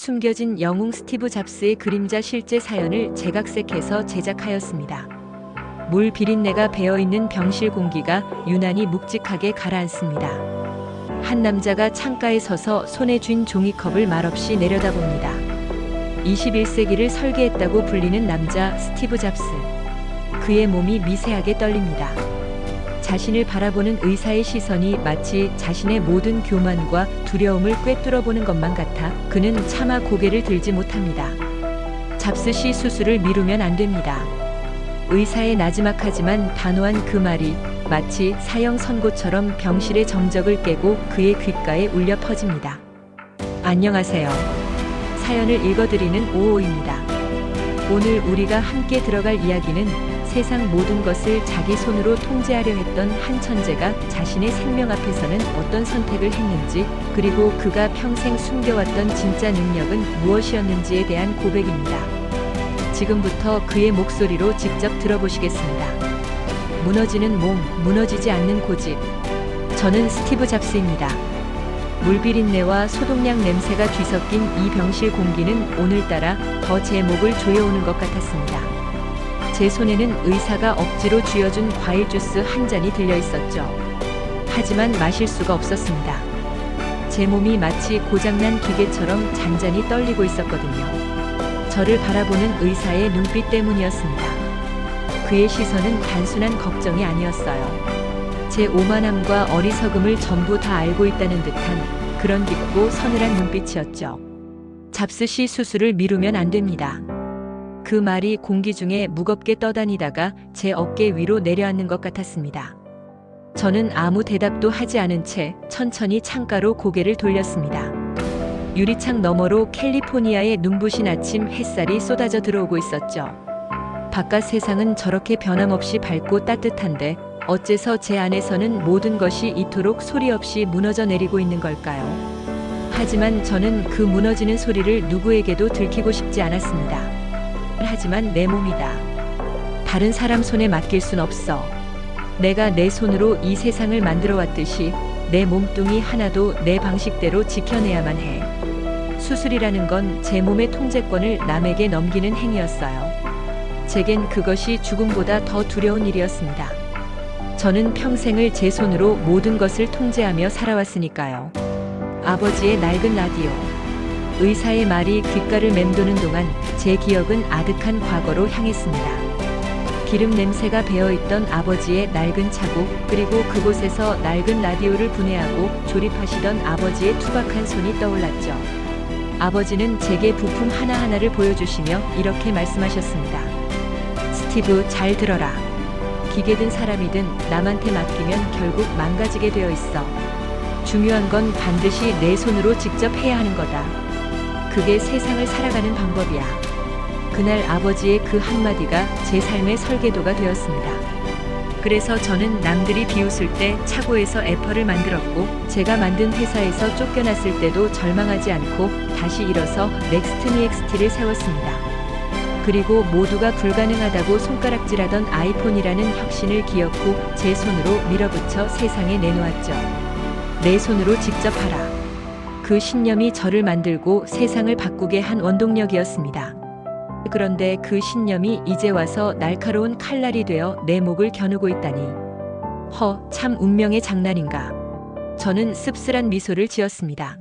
숨겨진 영웅 스티브 잡스의 그림자 실제 사연을 재각색해서 제작하였습니다. 물 비린내가 배어있는 병실 공기가 유난히 묵직하게 가라앉습니다. 한 남자가 창가에 서서 손에 쥔 종이컵을 말없이 내려다봅니다. 21세기를 설계했다고 불리는 남자 스티브 잡스. 그의 몸이 미세하게 떨립니다. 자신을 바라보는 의사의 시선이 마치 자신의 모든 교만과 두려움을 꿰뚫어보는 것만 같아 그는 차마 고개를 들지 못합니다. 잡스 씨 수술을 미루면 안 됩니다. 의사의 나지막하지만 단호한 그 말이 마치 사형 선고처럼 병실의 정적을 깨고 그의 귓가에 울려 퍼집니다. 안녕하세요. 사연을 읽어드리는 오오입니다. 오늘 우리가 함께 들어갈 이야기는 세상 모든 것을 자기 손으로 통제하려 했던 한 천재가 자신의 생명 앞에서는 어떤 선택을 했는지, 그리고 그가 평생 숨겨왔던 진짜 능력은 무엇이었는지에 대한 고백입니다. 지금부터 그의 목소리로 직접 들어보시겠습니다. 무너지는 몸, 무너지지 않는 고집. 저는 스티브 잡스입니다. 물비린내와 소독약 냄새가 뒤섞인 이 병실 공기는 오늘따라 더 제 목을 조여오는 것 같았습니다. 제 손에는 의사가 억지로 쥐어준 과일 주스 한 잔이 들려 있었죠. 하지만 마실 수가 없었습니다. 제 몸이 마치 고장난 기계처럼 잔잔히 떨리고 있었거든요. 저를 바라보는 의사의 눈빛 때문이었습니다. 그의 시선은 단순한 걱정이 아니었어요. 제 오만함과 어리석음을 전부 다 알고 있다는 듯한 그런 깊고 서늘한 눈빛이었죠. 잡스 씨 수술을 미루면 안 됩니다. 그 말이 공기 중에 무겁게 떠다니다가 제 어깨 위로 내려앉는 것 같았습니다. 저는 아무 대답도 하지 않은 채 천천히 창가로 고개를 돌렸습니다. 유리창 너머로 캘리포니아의 눈부신 아침 햇살이 쏟아져 들어오고 있었죠. 바깥 세상은 저렇게 변함없이 밝고 따뜻한데 어째서 제 안에서는 모든 것이 이토록 소리 없이 무너져 내리고 있는 걸까요? 하지만 저는 그 무너지는 소리를 누구에게도 들키고 싶지 않았습니다. 하지만 내 몸이다. 다른 사람 손에 맡길 순 없어. 내가 내 손으로 이 세상을 만들어 왔듯이 내 몸뚱이 하나도 내 방식대로 지켜내야만 해. 수술이라는 건 제 몸의 통제권을 남에게 넘기는 행위였어요. 제겐 그것이 죽음보다 더 두려운 일이었습니다. 저는 평생을 제 손으로 모든 것을 통제하며 살아왔으니까요. 아버지의 낡은 라디오. 의사의 말이 귓가를 맴도는 동안 제 기억은 아득한 과거로 향했습니다. 기름 냄새가 배어있던 아버지의 낡은 차고, 그리고 그곳에서 낡은 라디오를 분해하고 조립하시던 아버지의 투박한 손이 떠올랐죠. 아버지는 제게 부품 하나하나를 보여주시며 이렇게 말씀하셨습니다. 스티브, 잘 들어라. 기계든 사람이든 남한테 맡기면 결국 망가지게 되어 있어. 중요한 건 반드시 내 손으로 직접 해야 하는 거다. 그게 세상을 살아가는 방법이야. 그날 아버지의 그 한마디가 제 삶의 설계도가 되었습니다. 그래서 저는 남들이 비웃을 때 차고에서 애플을 만들었고, 제가 만든 회사에서 쫓겨났을 때도 절망하지 않고 다시 일어서 넥스트미 엑스티를 세웠습니다. 그리고 모두가 불가능하다고 손가락질하던 아이폰이라는 혁신을 기어코 제 손으로 밀어붙여 세상에 내놓았죠. 내 손으로 직접 하라. 그 신념이 저를 만들고 세상을 바꾸게 한 원동력이었습니다. 그런데 그 신념이 이제 와서 날카로운 칼날이 되어 내 목을 겨누고 있다니. 참 운명의 장난인가. 저는 씁쓸한 미소를 지었습니다.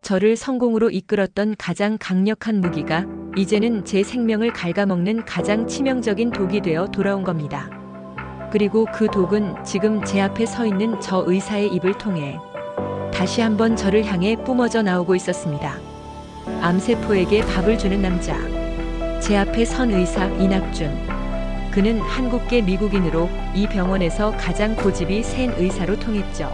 저를 성공으로 이끌었던 가장 강력한 무기가 이제는 제 생명을 갉아먹는 가장 치명적인 독이 되어 돌아온 겁니다. 그리고 그 독은 지금 제 앞에 서 있는 저 의사의 입을 통해 다시 한번 저를 향해 뿜어져 나오고 있었습니다. 암세포에게 밥을 주는 남자. 제 앞에 선 의사 이낙준. 그는 한국계 미국인으로 이 병원에서 가장 고집이 센 의사로 통했죠.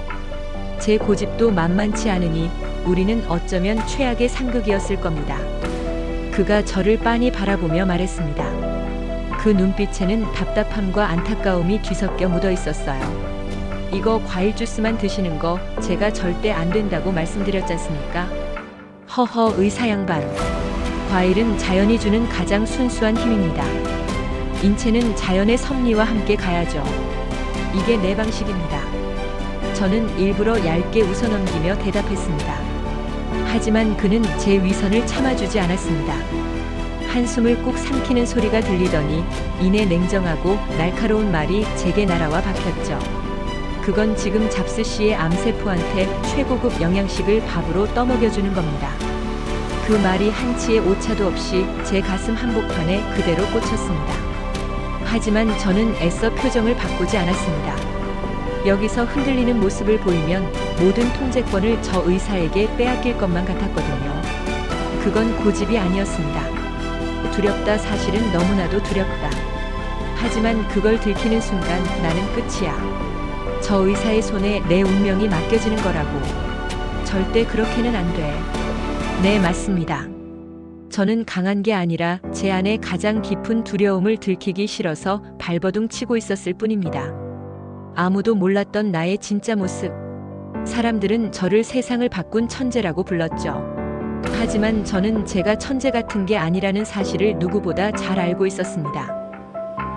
제 고집도 만만치 않으니 우리는 어쩌면 최악의 상극이었을 겁니다. 그가 저를 빤히 바라보며 말했습니다. 그 눈빛에는 답답함과 안타까움이 뒤섞여 묻어 있었어요. 이거 과일 주스만 드시는 거 제가 절대 안 된다고 말씀드렸지 않습니까? 허허, 의사 양반. 과일은 자연이 주는 가장 순수한 힘입니다. 인체는 자연의 섭리와 함께 가야죠. 이게 내 방식입니다. 저는 일부러 얇게 웃어넘기며 대답했습니다. 하지만 그는 제 위선을 참아주지 않았습니다. 한숨을 꾹 삼키는 소리가 들리더니 이내 냉정하고 날카로운 말이 제게 날아와 박혔죠. 그건 지금 잡스 씨의 암세포한테 최고급 영양식을 밥으로 떠먹여주는 겁니다. 그 말이 한치의 오차도 없이 제 가슴 한복판에 그대로 꽂혔습니다. 하지만 저는 애써 표정을 바꾸지 않았습니다. 여기서 흔들리는 모습을 보이면 모든 통제권을 저 의사에게 빼앗길 것만 같았거든요. 그건 고집이 아니었습니다. 두렵다, 사실은 너무나도 두렵다. 하지만 그걸 들키는 순간 나는 끝이야. 저 의사의 손에 내 운명이 맡겨지는 거라고. 절대 그렇게는 안 돼. 네, 맞습니다. 저는 강한 게 아니라 제 안에 가장 깊은 두려움을 들키기 싫어서 발버둥 치고 있었을 뿐입니다. 아무도 몰랐던 나의 진짜 모습. 사람들은 저를 세상을 바꾼 천재라고 불렀죠. 하지만 저는 제가 천재 같은 게 아니라는 사실을 누구보다 잘 알고 있었습니다.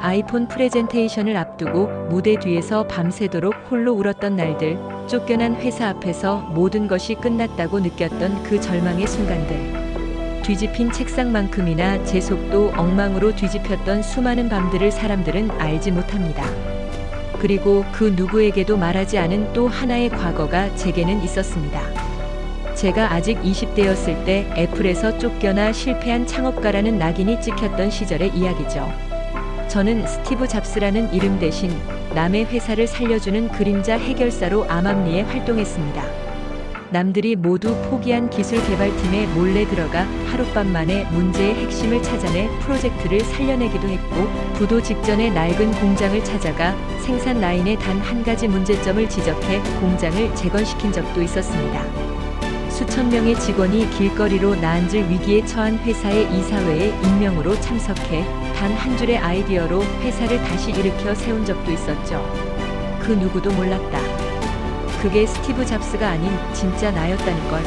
아이폰 프레젠테이션을 앞두고 무대 뒤에서 밤새도록 홀로 울었던 날들, 쫓겨난 회사 앞에서 모든 것이 끝났다고 느꼈던 그 절망의 순간들, 뒤집힌 책상만큼이나 제 속도 엉망으로 뒤집혔던 수많은 밤들을 사람들은 알지 못합니다. 그리고 그 누구에게도 말하지 않은 또 하나의 과거가 제게는 있었습니다. 제가 아직 20대였을 때 애플에서 쫓겨나 실패한 창업가라는 낙인이 찍혔던 시절의 이야기죠. 저는 스티브 잡스라는 이름 대신 남의 회사를 살려주는 그림자 해결사로 암암리에 활동했습니다. 남들이 모두 포기한 기술 개발팀에 몰래 들어가 하룻밤 만에 문제의 핵심을 찾아내 프로젝트를 살려내기도 했고, 부도 직전에 낡은 공장을 찾아가 생산 라인의 단 한 가지 문제점을 지적해 공장을 재건시킨 적도 있었습니다. 수천 명의 직원이 길거리로 나앉을 위기에 처한 회사의 이사회에 익명으로 참석해 단 한 줄의 아이디어로 회사를 다시 일으켜 세운 적도 있었죠. 그 누구도 몰랐다. 그게 스티브 잡스가 아닌 진짜 나였다는 걸.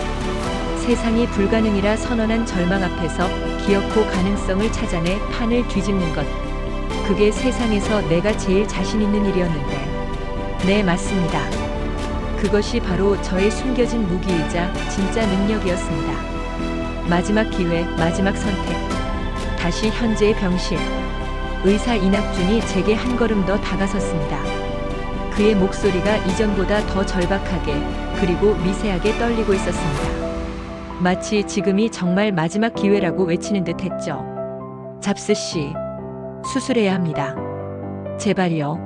세상이 불가능이라 선언한 절망 앞에서 기어코 가능성을 찾아내 판을 뒤집는 것. 그게 세상에서 내가 제일 자신 있는 일이었는데. 네, 맞습니다. 그것이 바로 저의 숨겨진 무기이자 진짜 능력이었습니다. 마지막 기회, 마지막 선택. 다시 현재의 병실. 의사 이낙준이 제게 한 걸음 더 다가섰습니다. 그의 목소리가 이전보다 더 절박하게 그리고 미세하게 떨리고 있었습니다. 마치 지금이 정말 마지막 기회라고 외치는 듯 했죠. 잡스 씨, 수술해야 합니다. 제발요.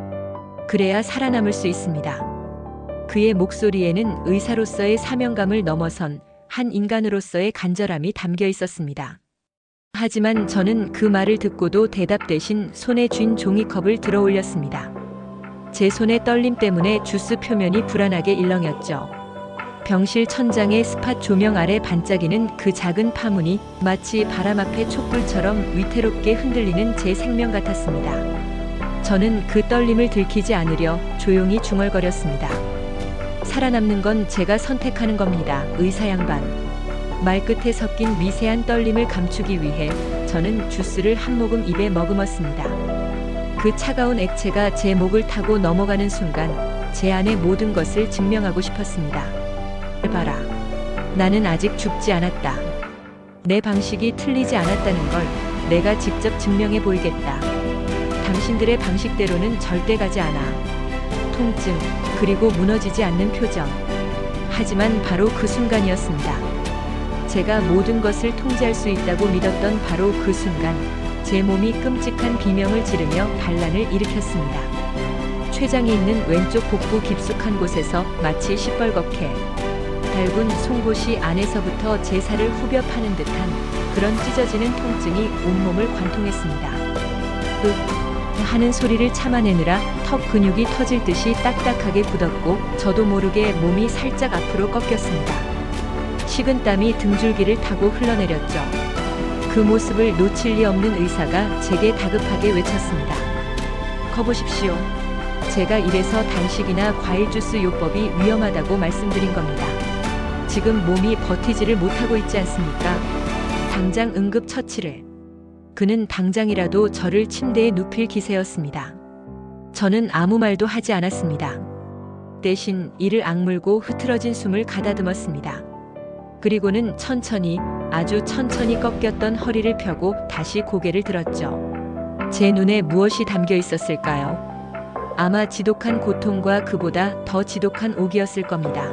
그래야 살아남을 수 있습니다. 그의 목소리에는 의사로서의 사명감을 넘어선 한 인간으로서의 간절함이 담겨 있었습니다. 하지만 저는 그 말을 듣고도 대답 대신 손에 쥔 종이컵을 들어 올렸습니다. 제 손의 떨림 때문에 주스 표면이 불안하게 일렁였죠. 병실 천장의 스팟 조명 아래 반짝이는 그 작은 파문이 마치 바람 앞의 촛불처럼 위태롭게 흔들리는 제 생명 같았습니다. 저는 그 떨림을 들키지 않으려 조용히 중얼거렸습니다. 살아남는 건 제가 선택하는 겁니다, 의사 양반. 말끝에 섞인 미세한 떨림을 감추기 위해 저는 주스를 한 모금 입에 머금었습니다. 그 차가운 액체가 제 목을 타고 넘어가는 순간 제 안의 모든 것을 증명하고 싶었습니다. 봐라. 나는 아직 죽지 않았다. 내 방식이 틀리지 않았다는 걸 내가 직접 증명해 보이겠다. 당신들의 방식대로는 절대 가지 않아. 통증, 그리고 무너지지 않는 표정. 하지만 바로 그 순간이었습니다. 제가 모든 것을 통제할 수 있다고 믿었던 바로 그 순간, 제 몸이 끔찍한 비명을 지르며 반란을 일으켰습니다. 췌장이 있는 왼쪽 복부 깊숙한 곳에서 마치 시뻘겋게 달군 송곳이 안에서부터 제 살을 후벼 파는 듯한 그런 찢어지는 통증이 온몸을 관통했습니다. 하는 소리를 참아내느라 턱 근육이 터질 듯이 딱딱하게 굳었고, 저도 모르게 몸이 살짝 앞으로 꺾였습니다. 식은 땀이 등줄기를 타고 흘러내렸죠. 그 모습을 놓칠 리 없는 의사가 제게 다급하게 외쳤습니다. 커보십시오. 제가 이래서 단식이나 과일 주스 요법이 위험하다고 말씀드린 겁니다. 지금 몸이 버티지를 못하고 있지 않습니까? 당장 응급 처치를. 그는 당장이라도 저를 침대에 눕힐 기세였습니다. 저는 아무 말도 하지 않았습니다. 대신 이를 악물고 흐트러진 숨을 가다듬었습니다. 그리고는 천천히, 아주 천천히 꺾였던 허리를 펴고 다시 고개를 들었죠. 제 눈에 무엇이 담겨 있었을까요? 아마 지독한 고통과 그보다 더 지독한 옥이었을 겁니다.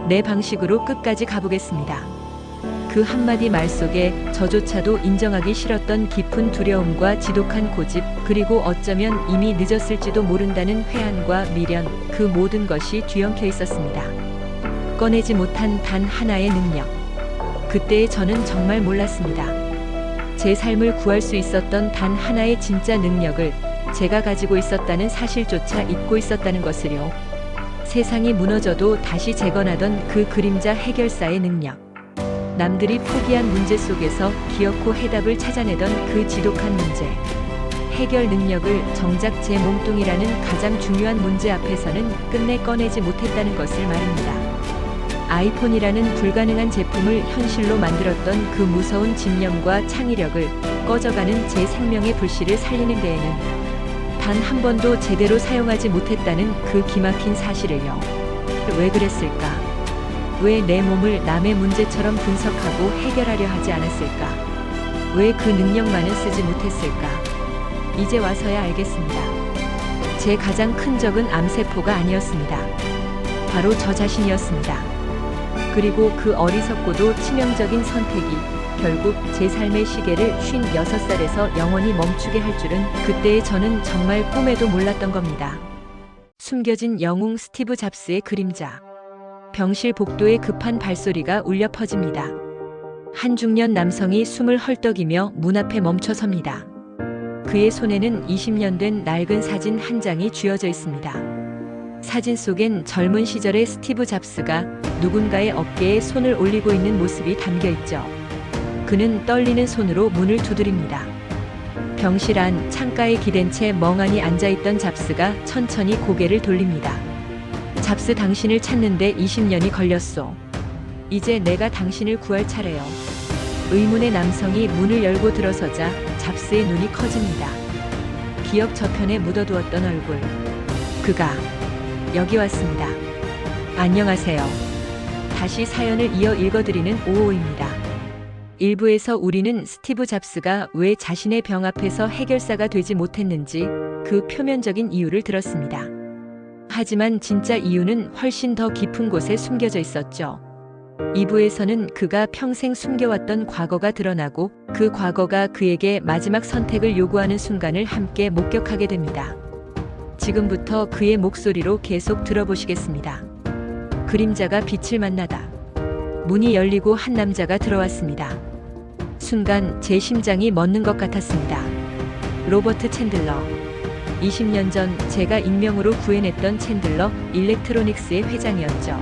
내 방식으로 끝까지 가보겠습니다. 그 한마디 말 속에 저조차도 인정하기 싫었던 깊은 두려움과 지독한 고집, 그리고 어쩌면 이미 늦었을지도 모른다는 회한과 미련, 그 모든 것이 뒤엉켜 있었습니다. 꺼내지 못한 단 하나의 능력. 그때의 저는 정말 몰랐습니다. 제 삶을 구할 수 있었던 단 하나의 진짜 능력을 제가 가지고 있었다는 사실조차 잊고 있었다는 것을요. 세상이 무너져도 다시 재건하던 그 그림자 해결사의 능력. 남들이 포기한 문제 속에서 기어코 해답을 찾아내던 그 지독한 문제. 해결 능력을 정작 제 몸뚱이라는 가장 중요한 문제 앞에서는 끝내 꺼내지 못했다는 것을 말입니다. 아이폰이라는 불가능한 제품을 현실로 만들었던 그 무서운 집념과 창의력을 꺼져가는 제 생명의 불씨를 살리는 데에는 단 한 번도 제대로 사용하지 못했다는 그 기막힌 사실을요. 왜 그랬을까? 왜 내 몸을 남의 문제처럼 분석하고 해결하려 하지 않았을까? 왜 그 능력만은 쓰지 못했을까? 이제 와서야 알겠습니다. 제 가장 큰 적은 암세포가 아니었습니다. 바로 저 자신이었습니다. 그리고 그 어리석고도 치명적인 선택이 결국 제 삶의 시계를 56살에서 영원히 멈추게 할 줄은 그때의 저는 정말 꿈에도 몰랐던 겁니다. 숨겨진 영웅 스티브 잡스의 그림자. 병실 복도에 급한 발소리가 울려 퍼집니다. 한 중년 남성이 숨을 헐떡이며 문 앞에 멈춰 섭니다. 그의 손에는 20년 된 낡은 사진 한 장이 쥐어져 있습니다. 사진 속엔 젊은 시절의 스티브 잡스가 누군가의 어깨에 손을 올리고 있는 모습이 담겨 있죠. 그는 떨리는 손으로 문을 두드립니다. 병실 안 창가에 기댄 채 멍하니 앉아있던 잡스가 천천히 고개를 돌립니다. 잡스, 당신을 찾는데 20년이 걸렸소. 이제 내가 당신을 구할 차례요. 의문의 남성이 문을 열고 들어서자 잡스의 눈이 커집니다. 기억 저편에 묻어두었던 얼굴. 그가 여기 왔습니다. 안녕하세요. 다시 사연을 이어 읽어드리는 오오입니다. 일부에서 우리는 스티브 잡스가 왜 자신의 병 앞에서 해결사가 되지 못했는지 그 표면적인 이유를 들었습니다. 하지만 진짜 이유는 훨씬 더 깊은 곳에 숨겨져 있었죠. 2부에서는 그가 평생 숨겨왔던 과거가 드러나고 그 과거가 그에게 마지막 선택을 요구하는 순간을 함께 목격하게 됩니다. 지금부터 그의 목소리로 계속 들어보시겠습니다. 그림자가 빛을 만나다. 문이 열리고 한 남자가 들어왔습니다. 순간 제 심장이 멎는 것 같았습니다. 로버트 챈들러. 20년 전 제가 익명으로 구해냈던 챈들러 일렉트로닉스의 회장이었죠.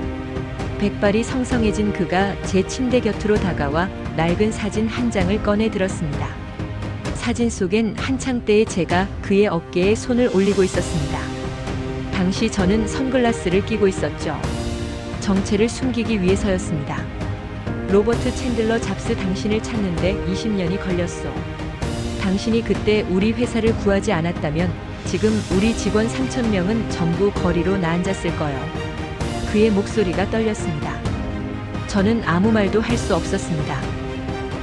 백발이 성성해진 그가 제 침대 곁으로 다가와 낡은 사진 한 장을 꺼내 들었습니다. 사진 속엔 한창 때의 제가 그의 어깨에 손을 올리고 있었습니다. 당시 저는 선글라스를 끼고 있었죠. 정체를 숨기기 위해서였습니다. 로버트 챈들러 잡스, 당신을 찾는데 20년이 걸렸소. 당신이 그때 우리 회사를 구하지 않았다면 지금 우리 직원 3,000명은 전부 거리로 나앉았을 거요. 그의 목소리가 떨렸습니다. 저는 아무 말도 할 수 없었습니다.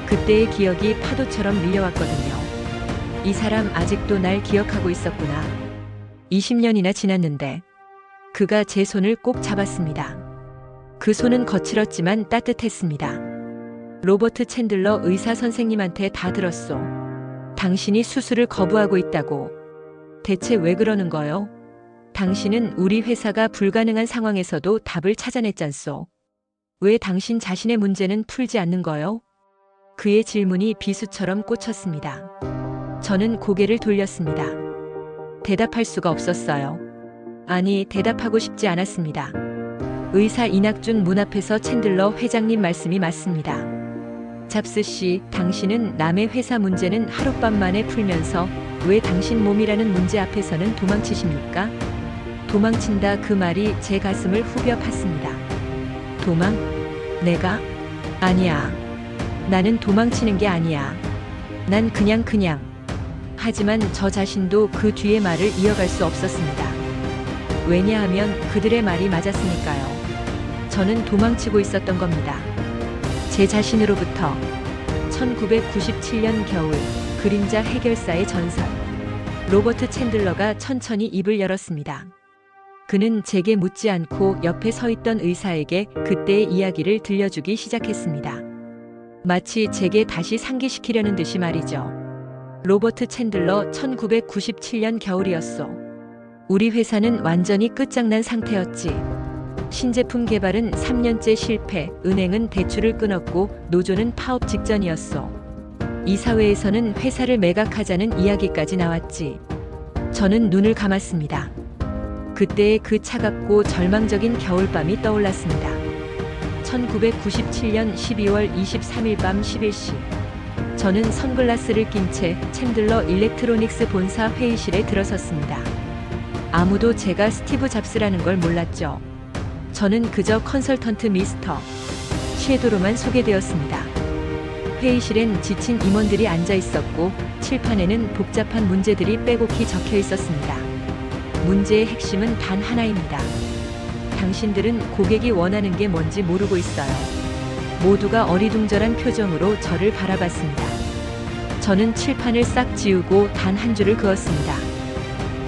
그때의 기억이 파도처럼 밀려왔거든요. 이 사람 아직도 날 기억하고 있었구나. 20년이나 지났는데. 그가 제 손을 꼭 잡았습니다. 그 손은 거칠었지만 따뜻했습니다. 로버트 챈들러 의사 선생님한테 다 들었소. 당신이 수술을 거부하고 있다고. 대체 왜 그러는 거요? 당신은 우리 회사가 불가능한 상황에서도 답을 찾아냈잖소. 왜 당신 자신의 문제는 풀지 않는 거요? 그의 질문이 비수처럼 꽂혔습니다. 저는 고개를 돌렸습니다. 대답할 수가 없었어요. 아니, 대답하고 싶지 않았습니다. 의사 이낙준. 문 앞에서 챈들러 회장님 말씀이 맞습니다. 잡스 씨, 당신은 남의 회사 문제는 하룻밤 만에 풀면서 왜 당신 몸이라는 문제 앞에서는 도망치십니까? 도망친다, 그 말이 제 가슴을 후벼 팠습니다. 도망? 내가? 아니야. 나는 도망치는 게 아니야. 난 그냥. 하지만 저 자신도 그 뒤의 말을 이어갈 수 없었습니다. 왜냐하면 그들의 말이 맞았으니까요. 저는 도망치고 있었던 겁니다. 제 자신으로부터 1997년 겨울 그림자 해결사의 전설. 로버트 챈들러가 천천히 입을 열었습니다. 그는 제게 묻지 않고 옆에 서 있던 의사에게 그때의 이야기를 들려주기 시작했습니다. 마치 제게 다시 상기시키려는 듯이 말이죠. 로버트 챈들러, 1997년 겨울이었어. 우리 회사는 완전히 끝장난 상태였지. 신제품 개발은 3년째 실패, 은행은 대출을 끊었고 노조는 파업 직전이었어. 이사회에서는 회사를 매각하자는 이야기까지 나왔지. 저는 눈을 감았습니다. 그때의 그 차갑고 절망적인 겨울밤이 떠올랐습니다. 1997년 12월 23일 밤 11시. 저는 선글라스를 낀 채 챈들러 일렉트로닉스 본사 회의실에 들어섰습니다. 아무도 제가 스티브 잡스라는 걸 몰랐죠. 저는 그저 컨설턴트 미스터 섀도로만 소개되었습니다. 회의실엔 지친 임원들이 앉아 있었고 칠판에는 복잡한 문제들이 빼곡히 적혀 있었습니다. 문제의 핵심은 단 하나입니다. 당신들은 고객이 원하는 게 뭔지 모르고 있어요. 모두가 어리둥절한 표정으로 저를 바라봤습니다. 저는 칠판을 싹 지우고 단 한 줄을 그었습니다.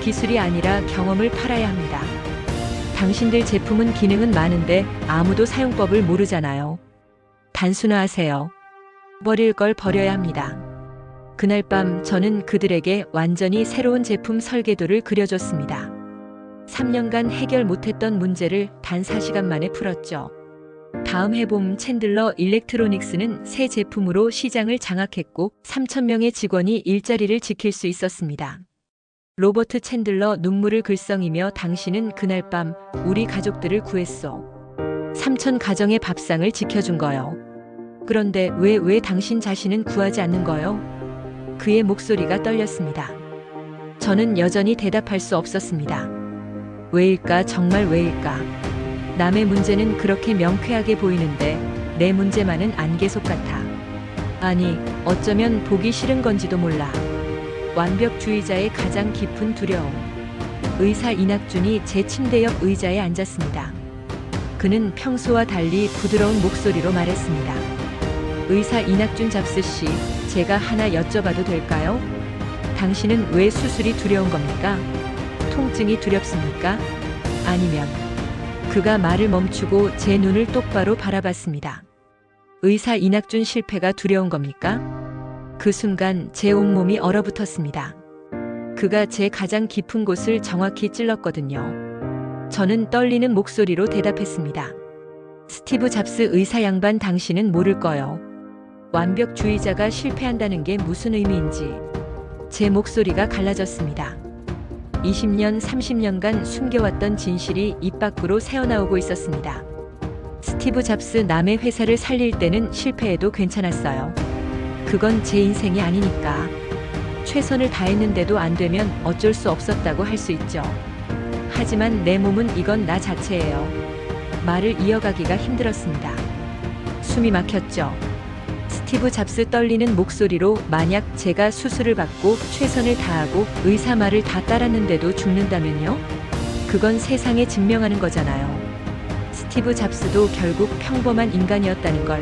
기술이 아니라 경험을 팔아야 합니다. 당신들 제품은 기능은 많은데 아무도 사용법을 모르잖아요. 단순화하세요. 버릴 걸 버려야 합니다. 그날 밤 저는 그들에게 완전히 새로운 제품 설계도를 그려줬습니다. 3년간 해결 못했던 문제를 단 4시간 만에 풀었죠. 다음 해봄 챈들러 일렉트로닉스는 새 제품으로 시장을 장악했고 3,000명의 직원이 일자리를 지킬 수 있었습니다. 로버트 챈들러 눈물을 글썽이며 당신은 그날 밤 우리 가족들을 구했어. 3,000 가정의 밥상을 지켜준 거요. 그런데 왜 당신 자신은 구하지 않는 거요? 그의 목소리가 떨렸습니다. 저는 여전히 대답할 수 없었습니다. 왜일까? 정말 왜일까? 남의 문제는 그렇게 명쾌하게 보이는데 내 문제만은 안개속 같아. 아니, 어쩌면 보기 싫은 건지도 몰라. 완벽주의자의 가장 깊은 두려움. 의사 이낙준이 제 침대 옆 의자에 앉았습니다. 그는 평소와 달리 부드러운 목소리로 말했습니다. 의사 이낙준 잡스 씨, 제가 하나 여쭤봐도 될까요? 당신은 왜 수술이 두려운 겁니까? 통증이 두렵습니까? 아니면... 그가 말을 멈추고 제 눈을 똑바로 바라봤습니다. 의사 이낙준 실패가 두려운 겁니까? 그 순간 제 온몸이 얼어붙었습니다. 그가 제 가장 깊은 곳을 정확히 찔렀거든요. 저는 떨리는 목소리로 대답했습니다. 스티브 잡스 의사 양반, 당신은 모를 거요. 완벽주의자가 실패한다는 게 무슨 의미인지. 제 목소리가 갈라졌습니다. 20년, 30년간 숨겨왔던 진실이 입 밖으로 새어나오고 있었습니다. 스티브 잡스 남의 회사를 살릴 때는 실패해도 괜찮았어요. 그건 제 인생이 아니니까. 최선을 다했는데도 안 되면 어쩔 수 없었다고 할 수 있죠. 하지만 내 몸은 이건 나 자체예요. 말을 이어가기가 힘들었습니다. 숨이 막혔죠. 스티브 잡스 떨리는 목소리로, 만약 제가 수술을 받고 최선을 다하고 의사 말을 다 따랐는데도 죽는다면요? 그건 세상에 증명하는 거잖아요. 스티브 잡스도 결국 평범한 인간이었다는 걸.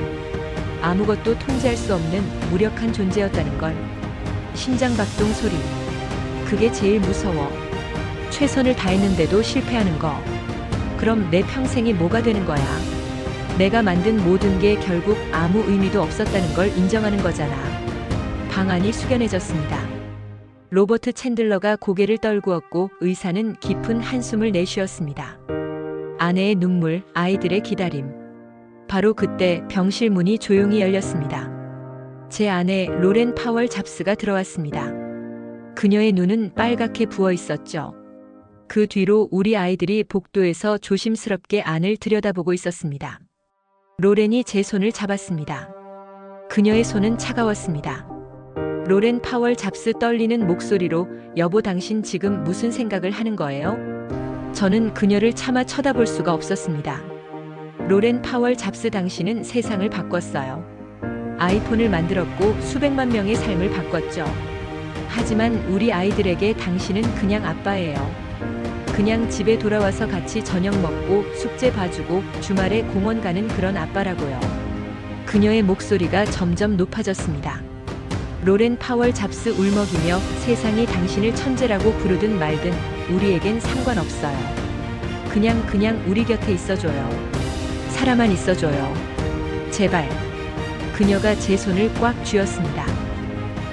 아무것도 통제할 수 없는 무력한 존재였다는 걸. 심장박동 소리. 그게 제일 무서워. 최선을 다했는데도 실패하는 거. 그럼 내 평생이 뭐가 되는 거야? 내가 만든 모든 게 결국 아무 의미도 없었다는 걸 인정하는 거잖아. 방안이 숙연해졌습니다. 로버트 챈들러가 고개를 떨구었고 의사는 깊은 한숨을 내쉬었습니다. 아내의 눈물, 아이들의 기다림. 바로 그때 병실 문이 조용히 열렸습니다. 제 아내 로렌 파월 잡스가 들어왔습니다. 그녀의 눈은 빨갛게 부어 있었죠. 그 뒤로 우리 아이들이 복도에서 조심스럽게 안을 들여다보고 있었습니다. 로렌이 제 손을 잡았습니다. 그녀의 손은 차가웠습니다. 로렌 파월 잡스 떨리는 목소리로, 여보, 당신 지금 무슨 생각을 하는 거예요? 저는 그녀를 차마 쳐다볼 수가 없었습니다. 로렌 파월 잡스, 당신은 세상을 바꿨어요. 아이폰을 만들었고 수백만 명의 삶을 바꿨죠. 하지만 우리 아이들에게 당신은 그냥 아빠예요. 그냥 집에 돌아와서 같이 저녁 먹고 숙제 봐주고 주말에 공원 가는 그런 아빠라고요. 그녀의 목소리가 점점 높아졌습니다. 로렌 파월 잡스 울먹이며 세상이 당신을 천재라고 부르든 말든 우리에겐 상관없어요. 그냥 우리 곁에 있어줘요. 살아만 있어줘요. 제발. 그녀가 제 손을 꽉 쥐었습니다.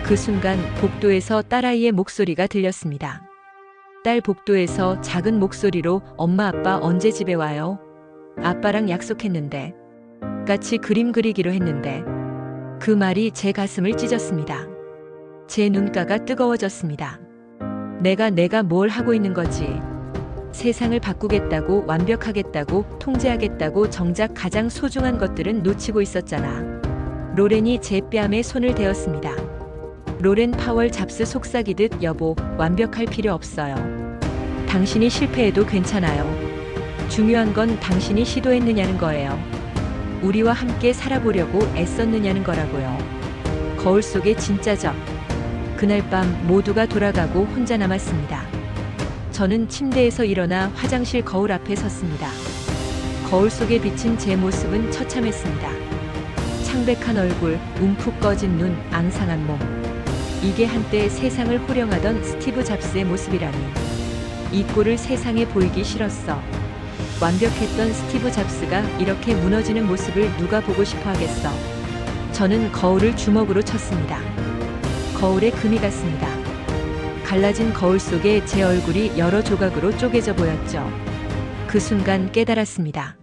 그 순간 복도에서 딸아이의 목소리가 들렸습니다. 딸 복도에서 작은 목소리로 엄마 아빠 언제 집에 와요? 아빠랑 약속했는데. 같이 그림 그리기로 했는데. 그 말이 제 가슴을 찢었습니다. 제 눈가가 뜨거워졌습니다. 내가 뭘 하고 있는 거지? 세상을 바꾸겠다고, 완벽하겠다고, 통제하겠다고 정작 가장 소중한 것들은 놓치고 있었잖아. 로렌이 제 뺨에 손을 대었습니다. 로렌 파월 잡스 속삭이듯 여보, 완벽할 필요 없어요. 당신이 실패해도 괜찮아요. 중요한 건 당신이 시도했느냐는 거예요. 우리와 함께 살아보려고 애썼느냐는 거라고요. 거울 속의 진짜 저. 그날 밤 모두가 돌아가고 혼자 남았습니다. 저는 침대에서 일어나 화장실 거울 앞에 섰습니다. 거울 속에 비친 제 모습은 처참했습니다. 창백한 얼굴, 움푹 꺼진 눈, 앙상한 몸. 이게 한때 세상을 호령하던 스티브 잡스의 모습이라니. 이 꼴을 세상에 보이기 싫었어. 완벽했던 스티브 잡스가 이렇게 무너지는 모습을 누가 보고 싶어 하겠어. 저는 거울을 주먹으로 쳤습니다. 거울에 금이 갔습니다. 갈라진 거울 속에 제 얼굴이 여러 조각으로 쪼개져 보였죠. 그 순간 깨달았습니다.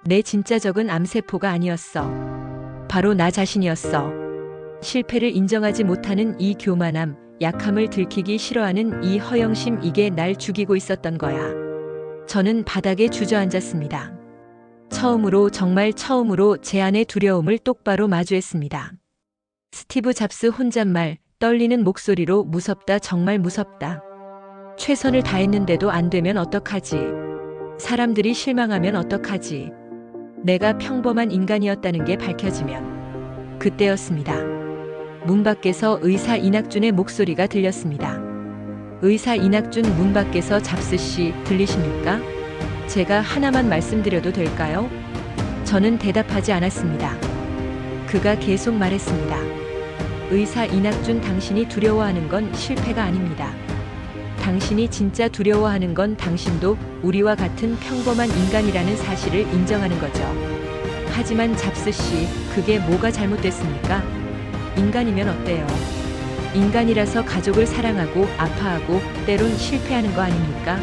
내 진짜 적은 암세포가 아니었어. 바로 나 자신이었어. 실패를 인정하지 못하는 이 교만함, 약함을 들키기 싫어하는 이 허영심, 이게 날 죽이고 있었던 거야. 저는 바닥에 주저앉았습니다. 정말 처음으로 제 안의 두려움을 똑바로 마주했습니다. 스티브 잡스 혼잣말, 떨리는 목소리로 무섭다, 정말 무섭다. 최선을 다했는데도 안 되면 어떡하지? 사람들이 실망하면 어떡하지? 내가 평범한 인간이었다는 게 밝혀지면. 그때였습니다. 문 밖에서 의사 이낙준의 목소리가 들렸습니다. 의사 이낙준, 문 밖에서 잡스 씨 들리십니까? 제가 하나만 말씀드려도 될까요? 저는 대답하지 않았습니다. 그가 계속 말했습니다. 의사 이낙준, 당신이 두려워하는 건 실패가 아닙니다. 당신이 진짜 두려워하는 건 당신도 우리와 같은 평범한 인간이라는 사실을 인정하는 거죠. 하지만 잡스 씨, 그게 뭐가 잘못됐습니까? 인간이면 어때요? 인간이라서 가족을 사랑하고 아파하고 때론 실패하는 거 아닙니까?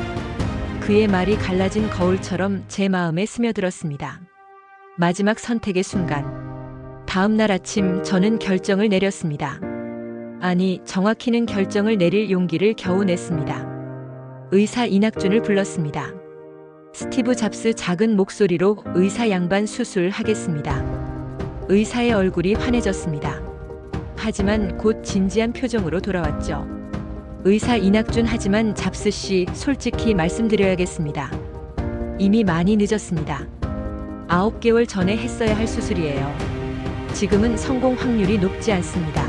그의 말이 갈라진 거울처럼 제 마음에 스며들었습니다. 마지막 선택의 순간. 다음 날 아침 저는 결정을 내렸습니다. 아니, 정확히는 결정을 내릴 용기를 겨우 냈습니다. 의사 이낙준을 불렀습니다. 스티브 잡스 작은 목소리로 의사 양반 수술하겠습니다. 의사의 얼굴이 환해졌습니다. 하지만 곧 진지한 표정으로 돌아왔죠. 의사 이낙준, 하지만 잡스 씨, 솔직히 말씀드려야겠습니다. 이미 많이 늦었습니다. 9개월 전에 했어야 할 수술이에요. 지금은 성공 확률이 높지 않습니다.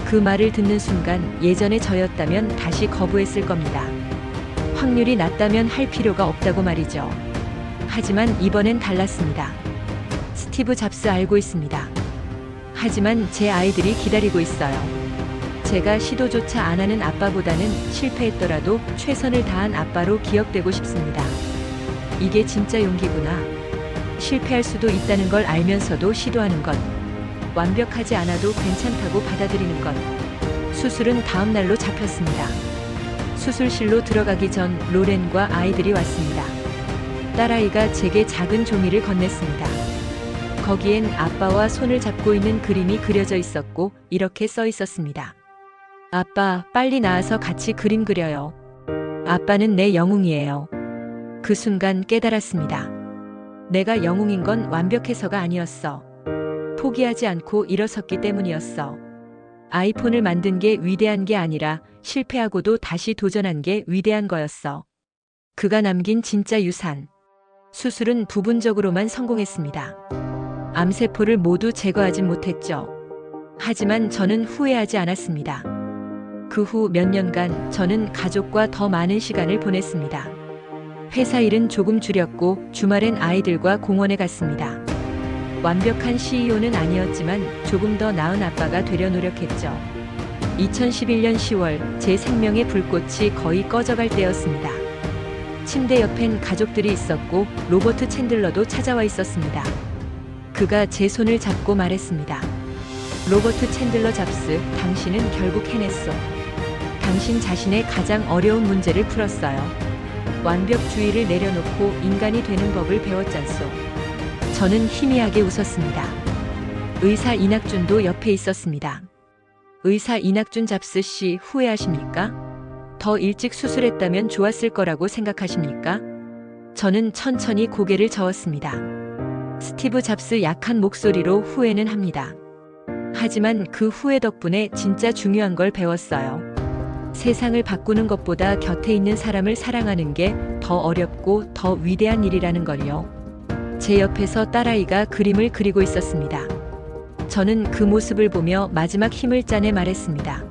그 말을 듣는 순간 예전의 저였다면 다시 거부했을 겁니다. 확률이 낮다면 할 필요가 없다고 말이죠. 하지만 이번엔 달랐습니다. 스티브 잡스 알고 있습니다. 하지만 제 아이들이 기다리고 있어요. 제가 시도조차 안 하는 아빠보다는 실패했더라도 최선을 다한 아빠로 기억되고 싶습니다. 이게 진짜 용기구나. 실패할 수도 있다는 걸 알면서도 시도하는 것. 완벽하지 않아도 괜찮다고 받아들이는 것. 수술은 다음 날로 잡혔습니다. 수술실로 들어가기 전 로렌과 아이들이 왔습니다. 딸아이가 제게 작은 종이를 건넸습니다. 거기엔 아빠와 손을 잡고 있는 그림이 그려져 있었고 이렇게 써 있었습니다. 아빠, 빨리 나와서 같이 그림 그려요. 아빠는 내 영웅이에요. 그 순간 깨달았습니다. 내가 영웅인 건 완벽해서가 아니었어. 포기하지 않고 일어섰기 때문이었어. 아이폰을 만든 게 위대한 게 아니라 실패하고도 다시 도전한 게 위대한 거였어. 그가 남긴 진짜 유산. 수술은 부분적으로만 성공했습니다. 암세포를 모두 제거하진 못했죠. 하지만 저는 후회하지 않았습니다. 그 후 몇 년간 저는 가족과 더 많은 시간을 보냈습니다. 회사 일은 조금 줄였고 주말엔 아이들과 공원에 갔습니다. 완벽한 CEO는 아니었지만 조금 더 나은 아빠가 되려 노력했죠. 2011년 10월 제 생명의 불꽃이 거의 꺼져갈 때였습니다. 침대 옆엔 가족들이 있었고 로버트 챈들러도 찾아와 있었습니다. 그가 제 손을 잡고 말했습니다. 로버트 챈들러 잡스, 당신은 결국 해냈어. 당신 자신의 가장 어려운 문제를 풀었어요. 완벽주의를 내려놓고 인간이 되는 법을 배웠잖소. 저는 희미하게 웃었습니다. 의사 이낙준도 옆에 있었습니다. 의사 이낙준 잡스 씨 후회하십니까? 더 일찍 수술했다면 좋았을 거라고 생각하십니까? 저는 천천히 고개를 저었습니다. 스티브 잡스 약한 목소리로 후회는 합니다. 하지만 그 후회 덕분에 진짜 중요한 걸 배웠어요. 세상을 바꾸는 것보다 곁에 있는 사람을 사랑하는 게 더 어렵고 더 위대한 일이라는 걸요. 제 옆에서 딸아이가 그림을 그리고 있었습니다. 저는 그 모습을 보며 마지막 힘을 짜내 말했습니다.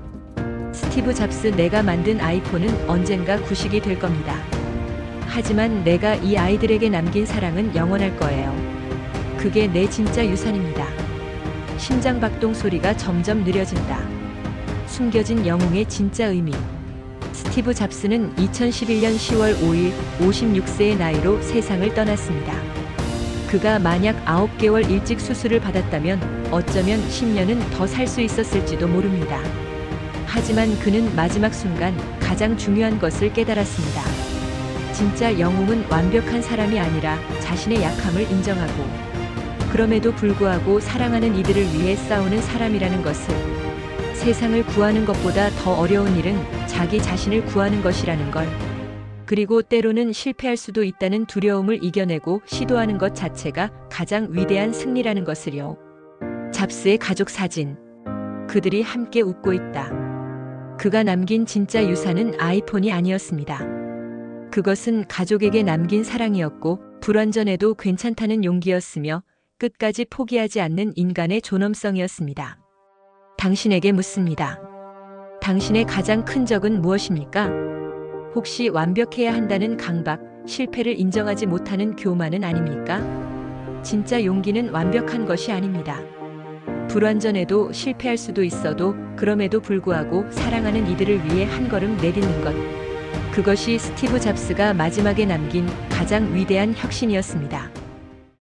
스티브 잡스, 내가 만든 아이폰은 언젠가 구식이 될 겁니다. 하지만 내가 이 아이들에게 남긴 사랑은 영원할 거예요. 그게 내 진짜 유산입니다. 심장박동 소리가 점점 느려진다. 숨겨진 영웅의 진짜 의미. 스티브 잡스는 2011년 10월 5일 56세의 나이로 세상을 떠났습니다. 그가 만약 9개월 일찍 수술을 받았다면 어쩌면 10년은 더 살 수 있었을지도 모릅니다. 하지만 그는 마지막 순간 가장 중요한 것을 깨달았습니다. 진짜 영웅은 완벽한 사람이 아니라 자신의 약함을 인정하고 그럼에도 불구하고 사랑하는 이들을 위해 싸우는 사람이라는 것을. 세상을 구하는 것보다 더 어려운 일은 자기 자신을 구하는 것이라는 걸. 그리고 때로는 실패할 수도 있다는 두려움을 이겨내고 시도하는 것 자체가 가장 위대한 승리라는 것을요. 잡스의 가족 사진. 그들이 함께 웃고 있다. 그가 남긴 진짜 유산은 아이폰이 아니었습니다. 그것은 가족에게 남긴 사랑이었고 불완전해도 괜찮다는 용기였으며 끝까지 포기하지 않는 인간의 존엄성이었습니다. 당신에게 묻습니다. 당신의 가장 큰 적은 무엇입니까? 혹시 완벽해야 한다는 강박, 실패를 인정하지 못하는 교만은 아닙니까? 진짜 용기는 완벽한 것이 아닙니다. 불완전해도 실패할 수도 있어도 그럼에도 불구하고 사랑하는 이들을 위해 한 걸음 내딛는 것. 그것이 스티브 잡스가 마지막에 남긴 가장 위대한 혁신이었습니다.